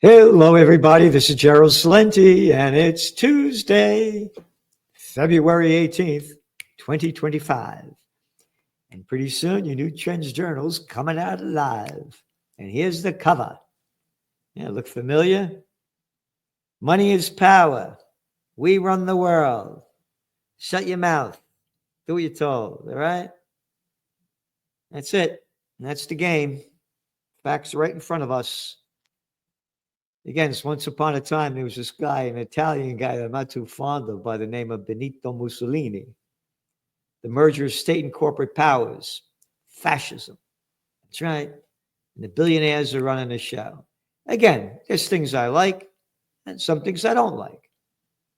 Hello, everybody. This is Gerald Salenti, and it's Tuesday, February 18th, 2025. And pretty soon, your new Trends Journal's coming out live. And here's the cover. Yeah, look familiar? Money is power. We run the world. Shut your mouth. Do what you're told, all right? That's it. That's the game. Facts right in front of us. Again, it's once upon a time, there was this guy, an Italian guy that I'm not too fond of by the name of Benito Mussolini. The merger of state and corporate powers, fascism. That's right. And the billionaires are running the show. Again, there's things I like and some things I don't like.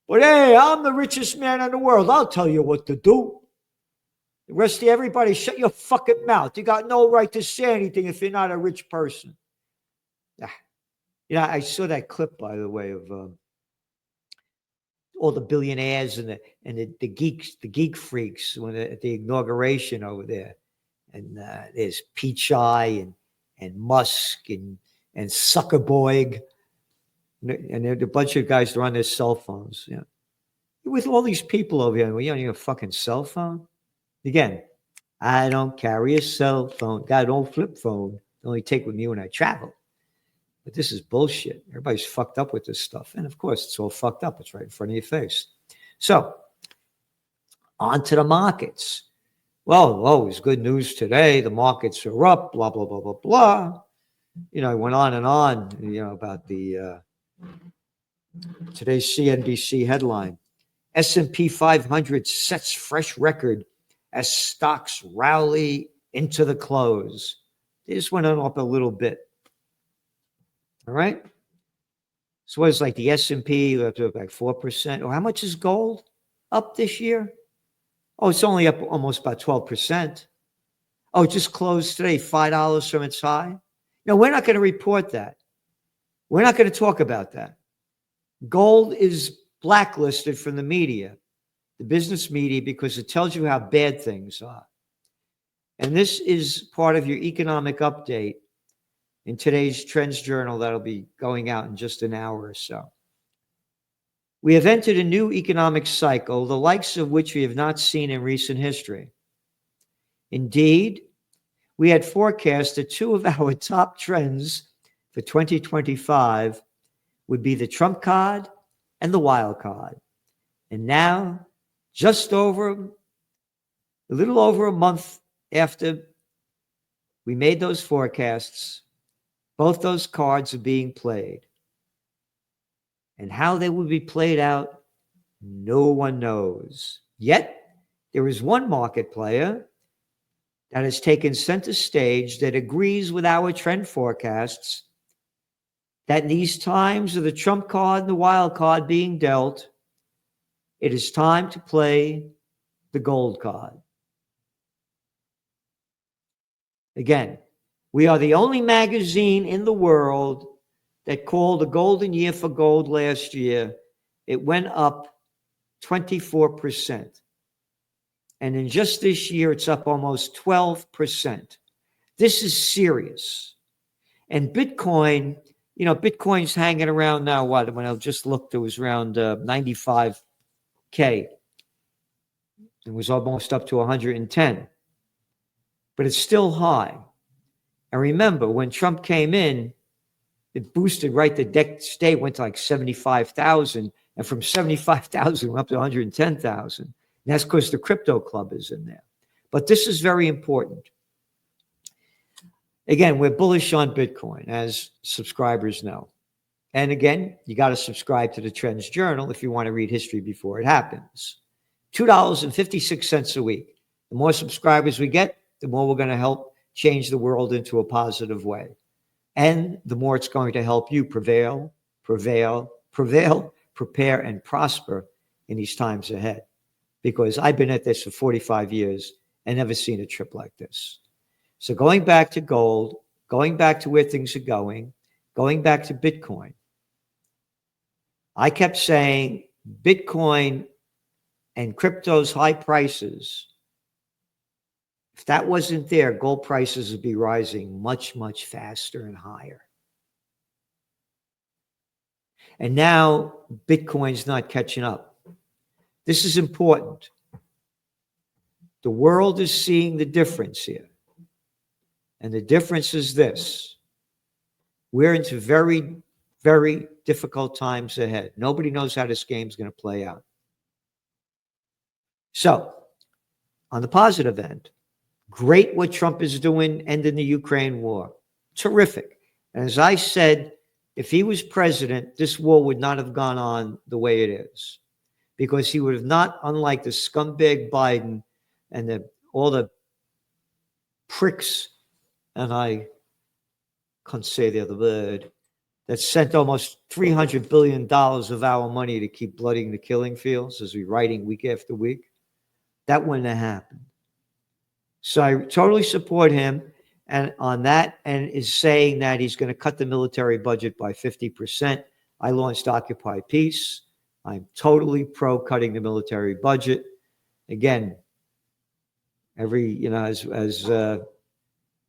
But hey, I'm the richest man in the world. I'll tell you what to do. The rest of everybody, shut your fucking mouth. You got no right to say anything if you're not a rich person. I saw that clip, by the way, of all the billionaires and the geeks, the geek freaks, at the inauguration over there. And there's Pichai and Musk and Zuckerberg, and there's a bunch of guys that are on their cell phones. Yeah, with all these people over here, you don't need a fucking cell phone. Again, I don't carry a cell phone. Got an old flip phone. I only take with me when I travel. But this is bullshit. Everybody's fucked up with this stuff. And of course, it's all fucked up. It's right in front of your face. So, on to the markets. Well, it was good news today. The markets are up, blah, blah, blah, blah, blah. I went on and on, about the today's CNBC headline. S&P 500 sets fresh record as stocks rally into the close. They just went on up a little bit. All right. So what is like the S&P up to like 4%? Or how much is gold up this year? Oh, it's only up almost about 12%. Oh, it just closed today, $5 from its high. No, we're not going to report that. We're not going to talk about that. Gold is blacklisted from the media, the business media, because it tells you how bad things are. And this is part of your economic update in today's Trends Journal that'll be going out in just an hour or so. We have entered a new economic cycle, the likes of which we have not seen in recent history. Indeed, we had forecast that two of our top trends for 2025 would be the Trump card and the wild card. And now, a little over a month after we made those forecasts, both those cards are being played. And how they will be played out, no one knows. Yet, there is one market player that has taken center stage that agrees with our trend forecasts that in these times of the Trump card and the wild card being dealt, it is time to play the gold card. Again, we are the only magazine in the world that called the golden year for gold last year. It went up 24%. And in just this year, it's up almost 12%. This is serious. And Bitcoin, Bitcoin's hanging around now, when I just looked, it was around 95K. It was almost up to 110. But it's still high. And remember, when Trump came in, it boosted right. The next day went to like 75,000. And from 75,000 went up to 110,000. And that's because the crypto club is in there. But this is very important. Again, we're bullish on Bitcoin, as subscribers know. And again, you got to subscribe to the Trends Journal if you want to read history before it happens. $2.56 a week. The more subscribers we get, the more we're going to help change the world into a positive way. And the more it's going to help you prevail, prepare, and prosper in these times ahead. Because I've been at this for 45 years and never seen a trip like this. So going back to gold, going back to where things are going back to Bitcoin. I kept saying Bitcoin and crypto's high prices, if that wasn't there, gold prices would be rising much, much faster and higher. And now Bitcoin's not catching up. This is important. The world is seeing the difference here. And the difference is this. We're into very, very difficult times ahead. Nobody knows how this game's going to play out. So, on the positive end, great what Trump is doing, ending the Ukraine war. Terrific. And as I said, if he was president, this war would not have gone on the way it is. Because he would have not, unlike the scumbag Biden and all the pricks, and I can't say the other word, that sent almost $300 billion of our money to keep blooding the killing fields, as we're writing week after week. That wouldn't have happened. So I totally support him and on that, and is saying that he's going to cut the military budget by 50%. I launched Occupy Peace. I'm totally pro cutting the military budget. Again, as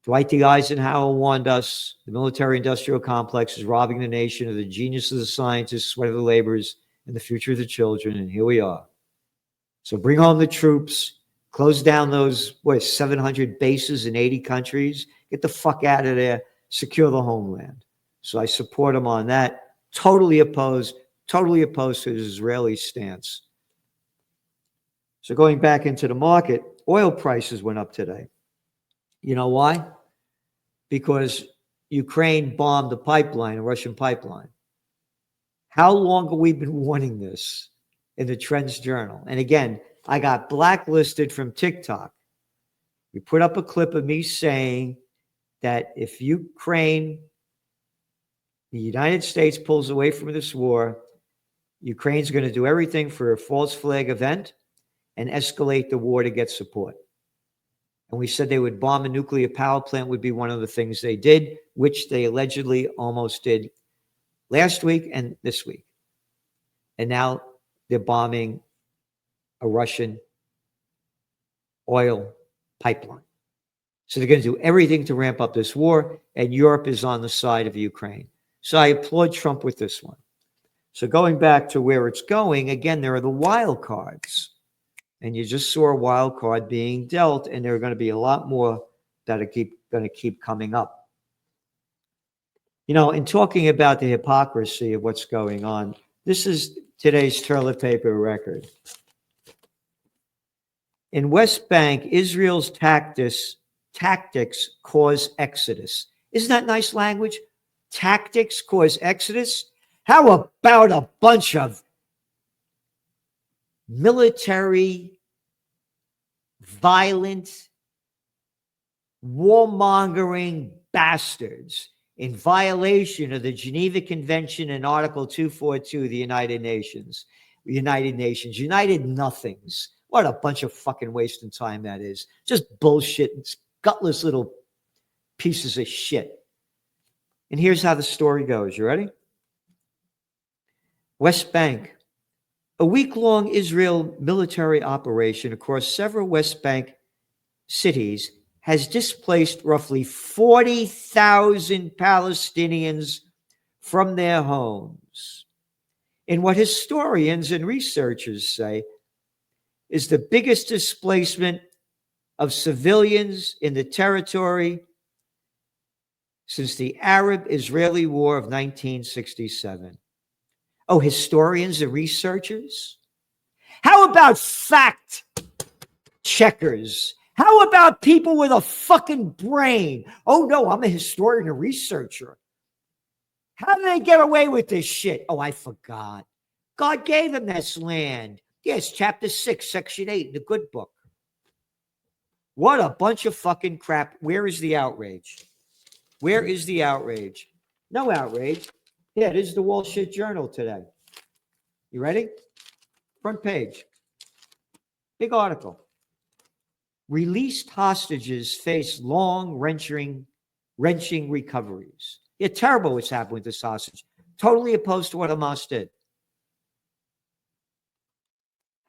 Dwight D. Eisenhower warned us, the military-industrial complex is robbing the nation of the genius of the scientists, sweat of the laborers, and the future of the children, and here we are. So bring home the troops, close down those, 700 bases in 80 countries, get the fuck out of there, secure the homeland. So I support him on that. Totally opposed to his Israeli stance. So going back into the market, oil prices went up today. You know why? Because Ukraine bombed the pipeline, a Russian pipeline. How long have we been warning this in the Trends Journal? And again, I got blacklisted from TikTok. We put up a clip of me saying that if Ukraine, the United States pulls away from this war, Ukraine's going to do everything for a false flag event and escalate the war to get support. And we said they would bomb a nuclear power plant would be one of the things they did, which they allegedly almost did last week and this week. And now they're bombing a Russian oil pipeline. So they're going to do everything to ramp up this war, and Europe is on the side of Ukraine. So I applaud Trump with this one. So going back to where it's going, again, there are the wild cards. And you just saw a wild card being dealt, and there are going to be a lot more that are going to keep coming up. You know, in talking about the hypocrisy of what's going on, this is today's toilet paper record. In West Bank, Israel's tactics cause exodus. Isn't that nice language? Tactics cause exodus? How about a bunch of military, violent, warmongering bastards in violation of the Geneva Convention and Article 242 of the United Nations? United nothings. What a bunch of fucking wasting time that is. Just bullshit. It's gutless little pieces of shit. And here's how the story goes. You ready? West Bank. A week-long Israel military operation across several West Bank cities has displaced roughly 40,000 Palestinians from their homes in what historians and researchers say is the biggest displacement of civilians in the territory since the Arab-Israeli War of 1967. Oh, historians and researchers? How about fact checkers? How about people with a fucking brain? Oh, no, I'm a historian and researcher. How did they get away with this shit? Oh, I forgot. God gave them this land. Yes, chapter 6, section 8, the good book. What a bunch of fucking crap. Where is the outrage? Where is the outrage? No outrage. Yeah, this is the Wall Street Journal today. You ready? Front page. Big article. Released hostages face long, wrenching recoveries. Yeah, terrible what's happened with this hostage. Totally opposed to what Hamas did.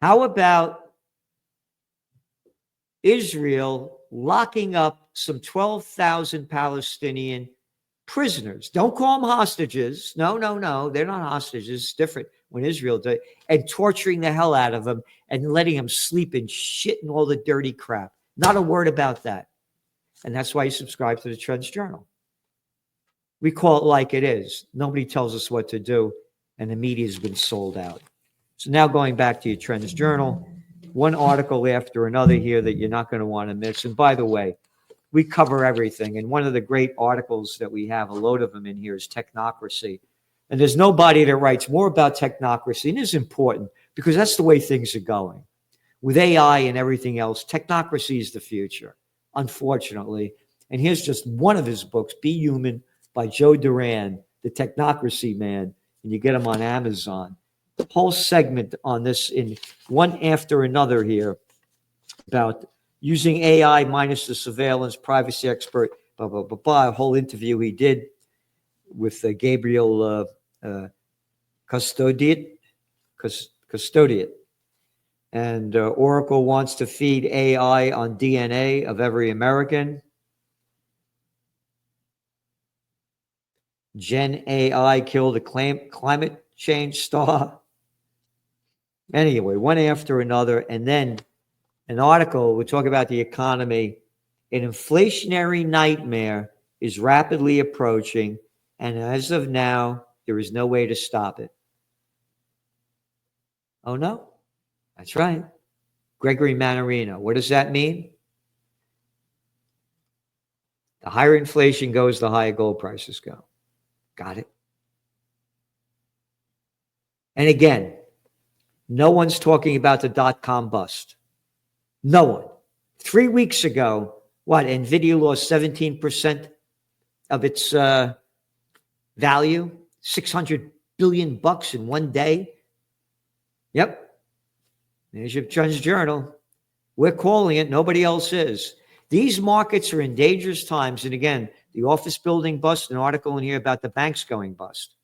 How about Israel locking up some 12,000 Palestinian prisoners. Don't call them hostages. No, no, no. They're not hostages. It's different when Israel did. And torturing the hell out of them and letting them sleep in shit and all the dirty crap. Not a word about that. And that's why you subscribe to the Trends Journal. We call it like it is. Nobody tells us what to do, and the media's been sold out. So now going back to your Trends Journal, one article after another here that you're not going to want to miss. And by the way, we cover everything. And one of the great articles that we have, a load of them in here, is Technocracy. And there's nobody that writes more about technocracy. And it's important because that's the way things are going. With AI and everything else, technocracy is the future, unfortunately. And here's just one of his books, Be Human, by Joe Duran, the Technocracy Man. And you get them on Amazon. The whole segment on this in one after another here about using AI minus the surveillance, privacy expert, blah, blah, blah, blah. A whole interview he did with Gabriel Custodiet. And Oracle wants to feed AI on DNA of every American. Gen AI killed a climate change star. Anyway, one after another. And then an article, we talk about the economy. An inflationary nightmare is rapidly approaching, and as of now, there is no way to stop it. Oh, no? That's right. Gregory Mannarino. What does that mean? The higher inflation goes, the higher gold prices go. Got it? And again, no one's talking about the dot-com bust. No one. 3 weeks ago, what? NVIDIA lost 17% of its value, $600 billion in one day. Yep. There's your Trends Journal. We're calling it. Nobody else is. These markets are in dangerous times. And again, the office building bust, an article in here about the banks going bust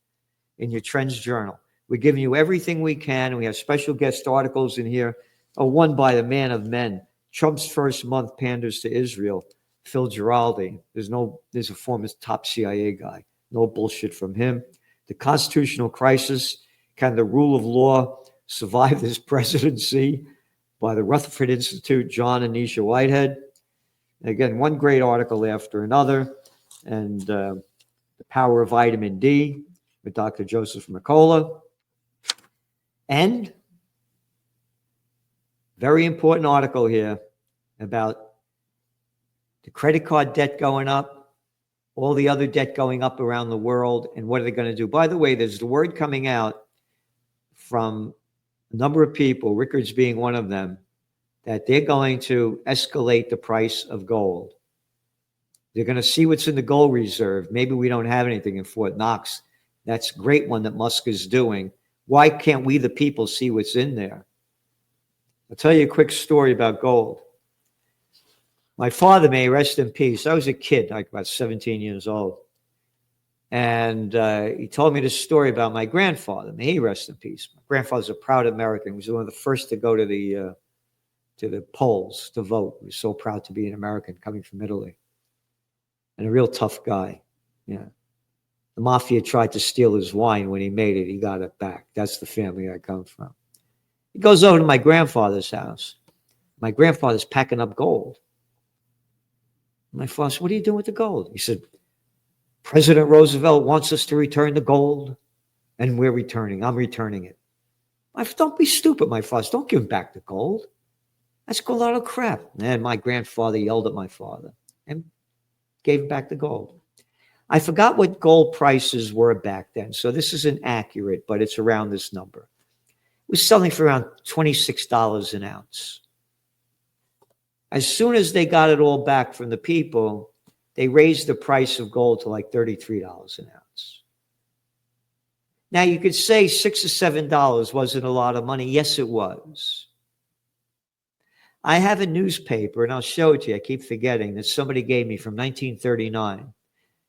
in your Trends Journal. We're giving you everything we can. We have special guest articles in here. One by the man of men. Trump's first month panders to Israel. Phil Giraldi. There's a former top CIA guy. No bullshit from him. The constitutional crisis. Can the rule of law survive this presidency? By the Rutherford Institute, John and Nisha Whitehead. Again, one great article after another. And the power of vitamin D with Dr. Joseph Mercola. And very important article here about the credit card debt going up, all the other debt going up around the world, and what are they going to do? By the way, there's the word coming out from a number of people, Rickards being one of them, that they're going to escalate the price of gold. They're going to see what's in the gold reserve. Maybe we don't have anything in Fort Knox. That's a great one that Musk is doing. Why can't we, the people, see what's in there? I'll tell you a quick story about gold. My father, may he rest in peace. I was a kid, like about 17 years old. And he told me this story about my grandfather. May he rest in peace. My grandfather's a proud American. He was one of the first to go to the polls to vote. He was so proud to be an American coming from Italy. And a real tough guy. Yeah. The mafia tried to steal his wine. When he made it, he got it back. That's the family I come from. He goes over to my grandfather's house. My grandfather's packing up gold. My father said, "What are you doing with the gold?" He said, "President Roosevelt wants us to return the gold, and we're returning. I'm returning it." I said, "Don't be stupid, my father. Don't give him back the gold. That's a lot of crap." And my grandfather yelled at my father and gave him back the gold. I forgot what gold prices were back then, so this isn't accurate, but it's around this number. It was selling for around $26 an ounce. As soon as they got it all back from the people, they raised the price of gold to like $33 an ounce. Now, you could say $6 or $7 wasn't a lot of money. Yes, it was. I have a newspaper, and I'll show it to you. I keep forgetting that somebody gave me from 1939.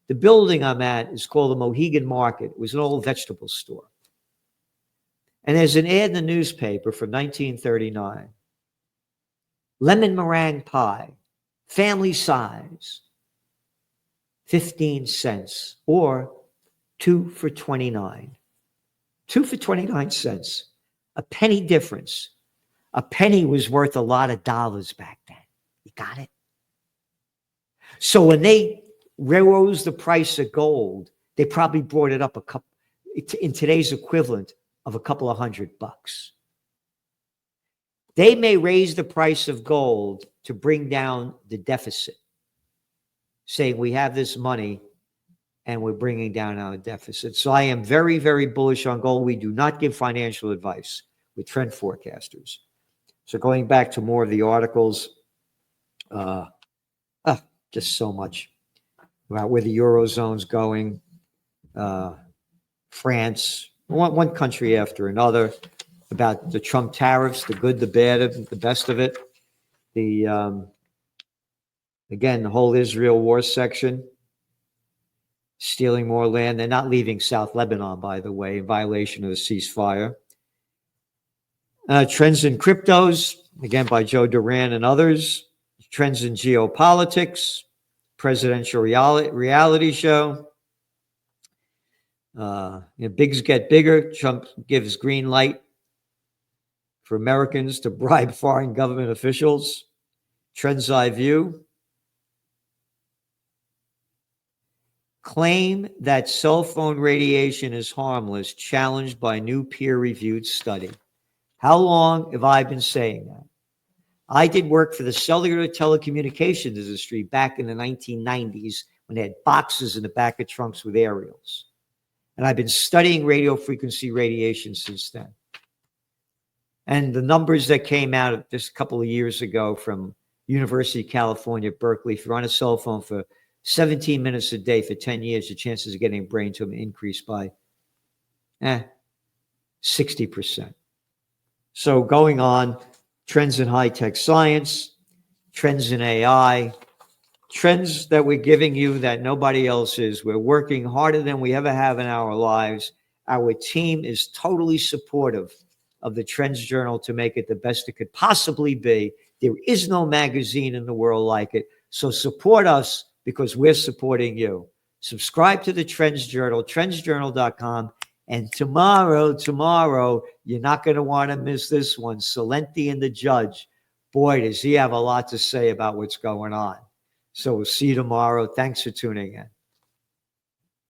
The building I'm at is called the Mohegan Market. It was an old vegetable store. And there's an ad in the newspaper from 1939. Lemon meringue pie, family size, 15 cents, or 2 for 29. 2 for 29 cents. A penny difference. A penny was worth a lot of dollars back then. You got it? So when they rose the price of gold, they probably brought it up a couple, in today's equivalent of a couple of $100. They may raise the price of gold to bring down the deficit, saying we have this money and we're bringing down our deficit. So I am very, very bullish on gold. We do not give financial advice with trend forecasters. So going back to more of the articles, just so much about where the Eurozone's going, France, one country after another, about the Trump tariffs, the good, the bad, the best of it. Again, the whole Israel war section, stealing more land. They're not leaving South Lebanon, by the way, in violation of the ceasefire. Trends in cryptos, again, by Joe Duran and others. Trends in geopolitics, presidential reality show. Bigs get bigger. Trump gives green light for Americans to bribe foreign government officials. Trends I view. Claim that cell phone radiation is harmless, challenged by new peer-reviewed study. How long have I been saying that? I did work for the cellular telecommunications industry back in the 1990s when they had boxes in the back of trunks with aerials. And I've been studying radio frequency radiation since then. And the numbers that came out just a couple of years ago from University of California, Berkeley, if you're on a cell phone for 17 minutes a day for 10 years, the chances of getting a brain tumor increase by 60%. So going on, trends in high-tech science, trends in AI, trends that we're giving you that nobody else is. We're working harder than we ever have in our lives. Our team is totally supportive of the Trends Journal to make it the best it could possibly be. There is no magazine in the world like it. So support us because we're supporting you. Subscribe to the Trends Journal, trendsjournal.com. And tomorrow, you're not going to want to miss this one. Salenti and the Judge. Boy, does he have a lot to say about what's going on. So we'll see you tomorrow. Thanks for tuning in.